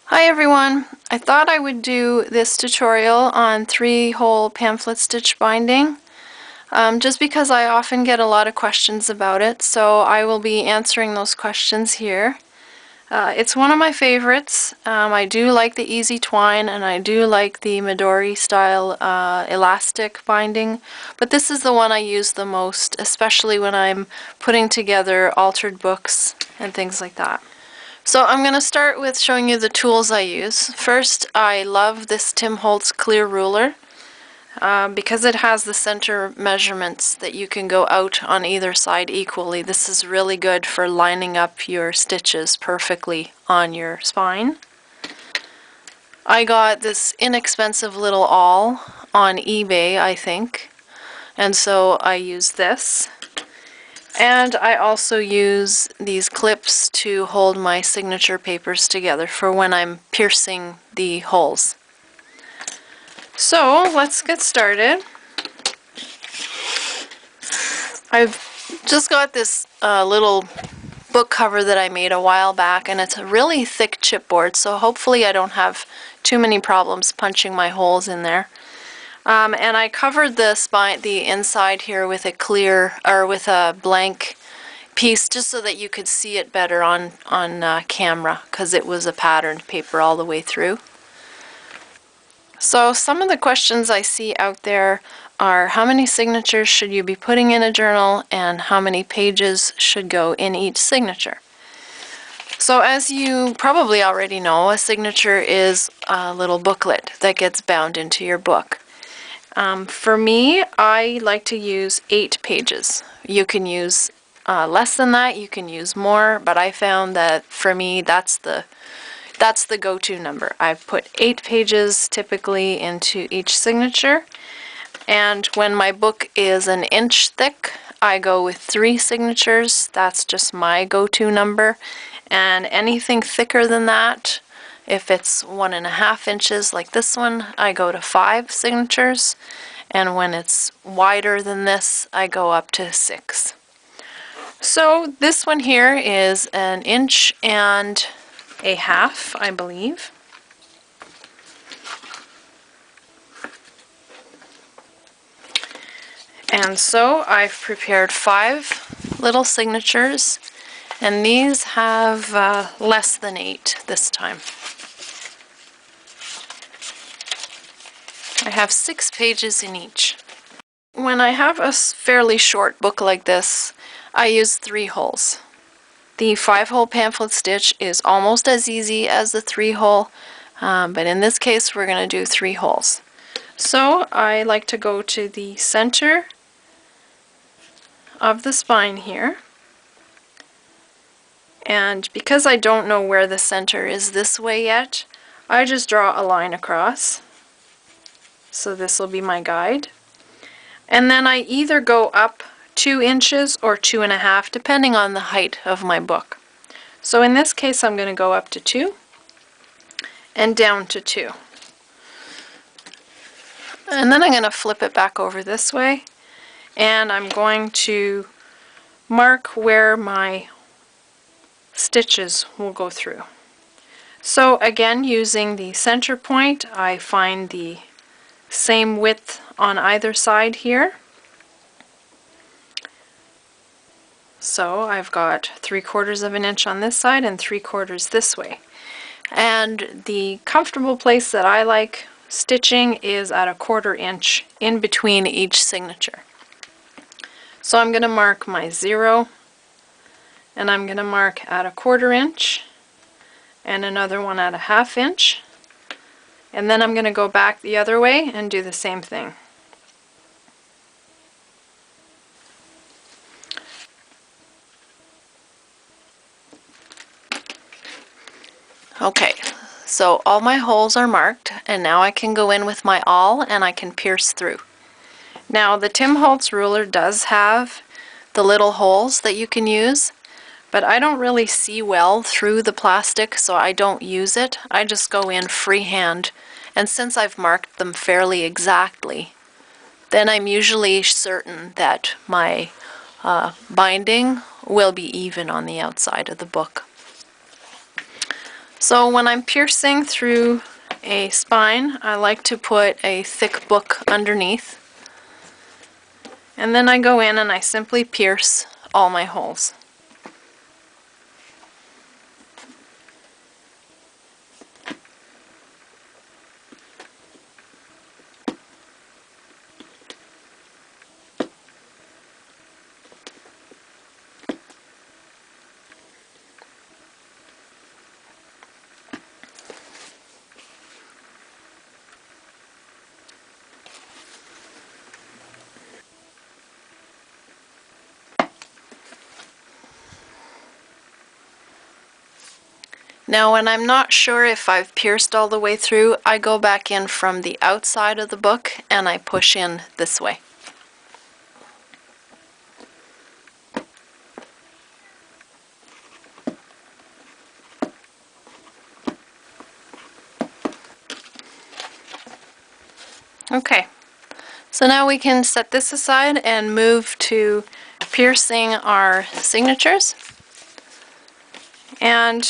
Hi everyone! I thought I would do this tutorial on 3-hole pamphlet stitch binding just because I often get a lot of questions about it, so I will be answering those questions here. It's one of my favorites. I do like the easy twine and I do like the Midori style elastic binding, but this is the one I use the most, especially when I'm putting together altered books and things like that. So I'm going to start with showing you the tools I use. First, I love this Tim Holtz clear ruler because it has the center measurements that you can go out on either side equally. This is really good for lining up your stitches perfectly on your spine. I got this inexpensive little awl on eBay, I think, and so I use this. And I also use these clips to hold my signature papers together for when I'm piercing the holes. So let's get started. I've just got this little book cover that I made a while back, and it's a really thick chipboard, so hopefully I don't have too many problems punching my holes in there. And I covered the inside here with with a blank piece just so that you could see it better on camera, because it was a patterned paper all the way through. So some of the questions I see out there are how many signatures should you be putting in a journal and how many pages should go in each signature. So as you probably already know, a signature is a little booklet that gets bound into your book. For me, I like to use 8 pages. You can use less than that, you can use more, but I found that for me that's the go-to number. I put 8 pages typically into each signature, and when my book is an inch thick, I go with 3 signatures. That's just my go-to number, and anything thicker than that, if it's 1.5 inches like this one, I go to 5 signatures, and when it's wider than this, I go up to 6. So this one here is 1.5 inches, I believe. And so I've prepared 5 little signatures, and these have less than 8 this time. I have 6 pages in each. When I have a fairly short book like this, I use 3 holes. The 5-hole pamphlet stitch is almost as easy as the 3-hole, but in this case we're going to do 3 holes. So I like to go to the center of the spine here, and because I don't know where the center is this way yet, I just draw a line across. So this will be my guide. And then I either go up 2 inches or 2.5, depending on the height of my book. So in this case I'm going to go up to 2 and down to 2. And then I'm going to flip it back over this way, and I'm going to mark where my stitches will go through. So again, using the center point, I find the same width on either side here. So I've got 3/4 of an inch on this side and 3/4 this way. And the comfortable place that I like stitching is at 1/4 inch in between each signature. So I'm going to mark my 0, and I'm going to mark at 1/4 inch and another one at 1/2 inch, and then I'm going to go back the other way and do the same thing. Okay, so all my holes are marked, and now I can go in with my awl and I can pierce through. Now the Tim Holtz ruler does have the little holes that you can use, but I don't really see well through the plastic, so I don't use it. I just go in freehand, and since I've marked them fairly exactly, then I'm usually certain that my binding will be even on the outside of the book. So when I'm piercing through a spine, I like to put a thick book underneath. And then I go in and I simply pierce all my holes. Now when I'm not sure if I've pierced all the way through, I go back in from the outside of the book and I push in this way. Okay, so now we can set this aside and move to piercing our signatures. And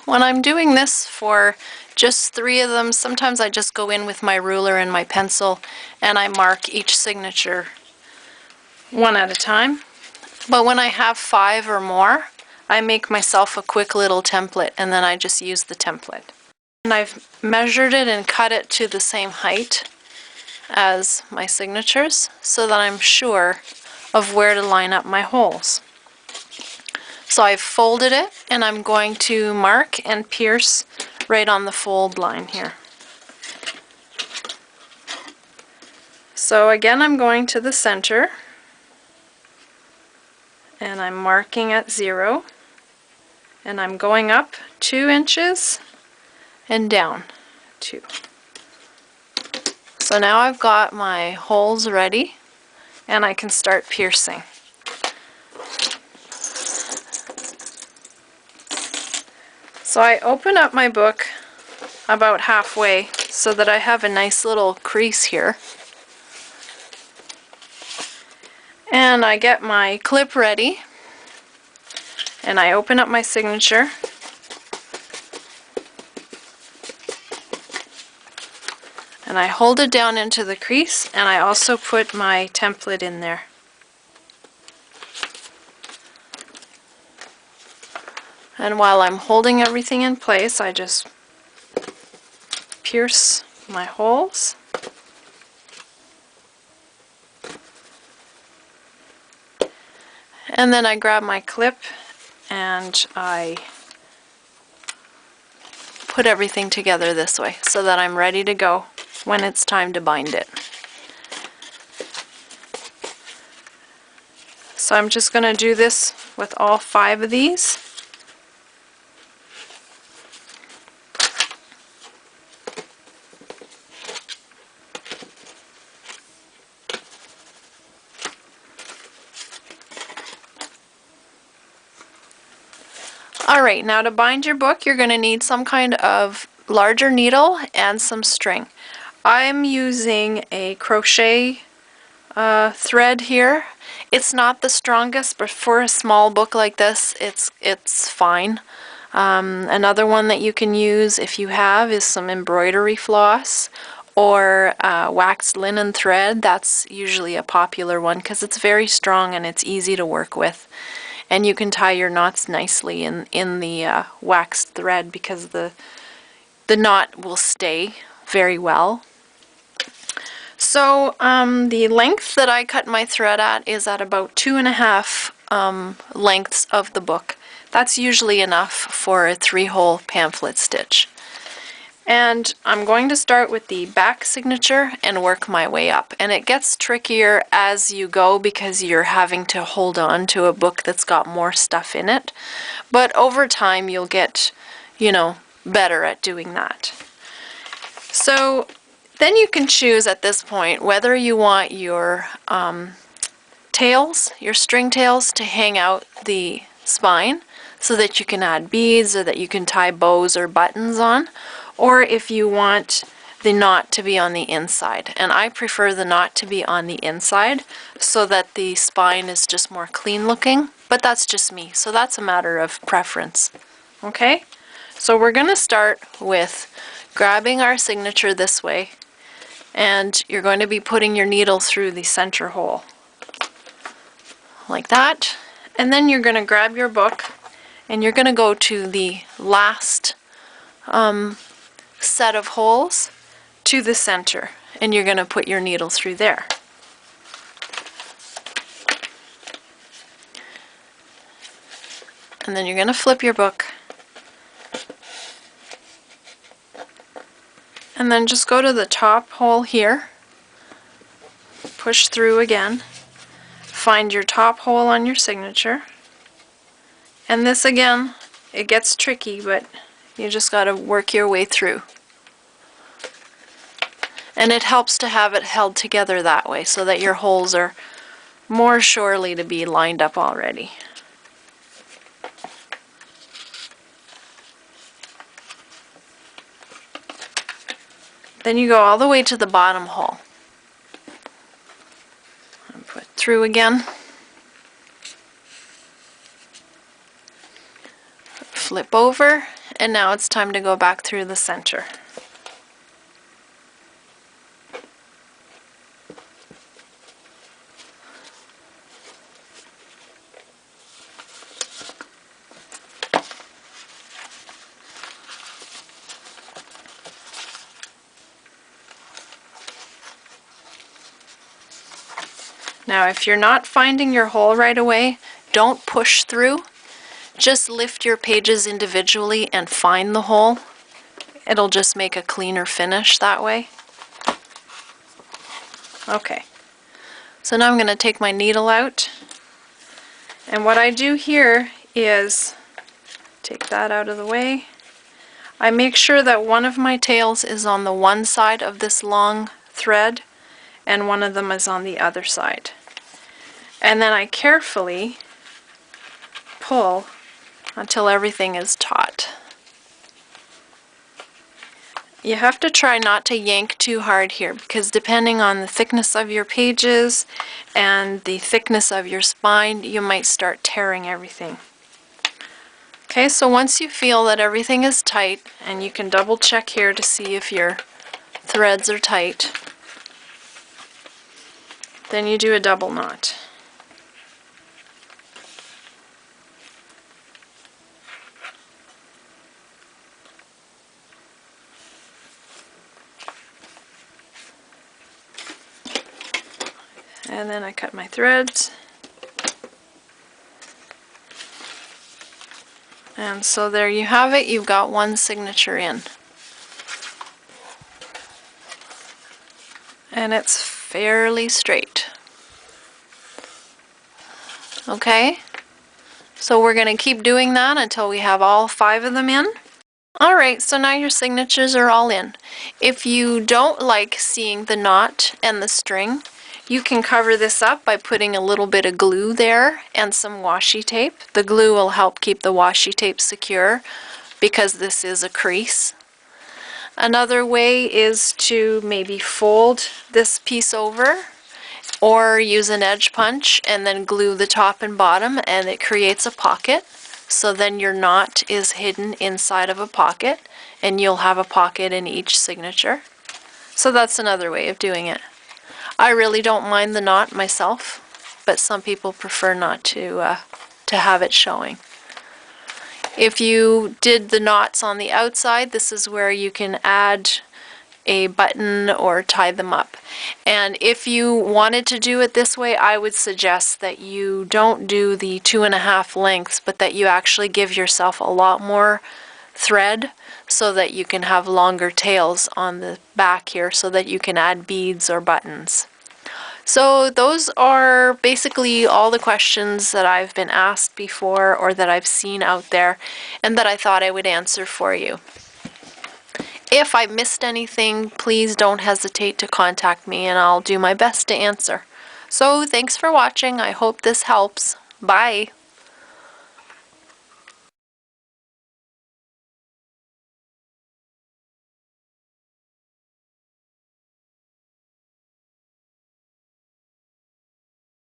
when I'm doing this for just 3 of them, sometimes I just go in with my ruler and my pencil and I mark each signature one at a time. But when I have 5 or more, I make myself a quick little template and then I just use the template. And I've measured it and cut it to the same height as my signatures so that I'm sure of where to line up my holes. So I've folded it and I'm going to mark and pierce right on the fold line here. So again, I'm going to the center and I'm marking at 0 and I'm going up 2 inches and down 2. So now I've got my holes ready and I can start piercing. So I open up my book about halfway so that I have a nice little crease here. And I get my clip ready and I open up my signature. And I hold it down into the crease and I also put my template in there. And while I'm holding everything in place, I just pierce my holes. And then I grab my clip and I put everything together this way so that I'm ready to go when it's time to bind it. So I'm just going to do this with all 5 of these. Alright, now to bind your book, you're going to need some kind of larger needle and some string. I'm using a crochet thread here. It's not the strongest, but for a small book like this, it's fine. Another one that you can use if you have is some embroidery floss or waxed linen thread. That's usually a popular one because it's very strong and it's easy to work with. And you can tie your knots nicely in the waxed thread because the knot will stay very well. So the length that I cut my thread at is at about 2.5 lengths of the book. That's usually enough for a 3-hole pamphlet stitch. And I'm going to start with the back signature and work my way up. And it gets trickier as you go because you're having to hold on to a book that's got more stuff in it. But over time you'll get, better at doing that. So then you can choose at this point whether you want your tails, your string tails, to hang out the spine so that you can add beads or that you can tie bows or buttons on, or if you want the knot to be on the inside. And I prefer the knot to be on the inside so that the spine is just more clean looking, but that's just me, so that's a matter of preference. Okay? So we're going to start with grabbing our signature this way, and you're going to be putting your needle through the center hole, like that. And then you're going to grab your book, and you're going to go to the last set of holes to the center, and you're going to put your needle through there. And then you're going to flip your book, and then just go to the top hole here, push through again, find your top hole on your signature, and this again, it gets tricky, but you just got to work your way through. And it helps to have it held together that way so that your holes are more surely to be lined up already. Then you go all the way to the bottom hole. And put through again. Flip over, and now it's time to go back through the center. Now, if you're not finding your hole right away, don't push through. Just lift your pages individually and find the hole. It'll just make a cleaner finish that way. Okay, so now I'm going to take my needle out. And what I do here is take that out of the way. I make sure that one of my tails is on the one side of this long thread and one of them is on the other side. And then I carefully pull until everything is taut. You have to try not to yank too hard here, because depending on the thickness of your pages and the thickness of your spine, you might start tearing everything. Okay, so once you feel that everything is tight, and you can double check here to see if your threads are tight, then you do a double knot. And then I cut my threads. And so there you have it, you've got one signature in. And it's fairly straight. Okay, so we're going to keep doing that until we have all 5 of them in. Alright, so now your signatures are all in. If you don't like seeing the knot and the string, you can cover this up by putting a little bit of glue there and some washi tape. The glue will help keep the washi tape secure because this is a crease. Another way is to maybe fold this piece over or use an edge punch and then glue the top and bottom, and it creates a pocket. So then your knot is hidden inside of a pocket and you'll have a pocket in each signature. So that's another way of doing it. I really don't mind the knot myself, but some people prefer not to have it showing. If you did the knots on the outside, this is where you can add a button or tie them up. And if you wanted to do it this way, I would suggest that you don't do the 2.5 lengths, but that you actually give yourself a lot more thread so that you can have longer tails on the back here so that you can add beads or buttons. So those are basically all the questions that I've been asked before or that I've seen out there and that I thought I would answer for you. If I missed anything, please don't hesitate to contact me and I'll do my best to answer. So thanks for watching. I hope this helps. Bye.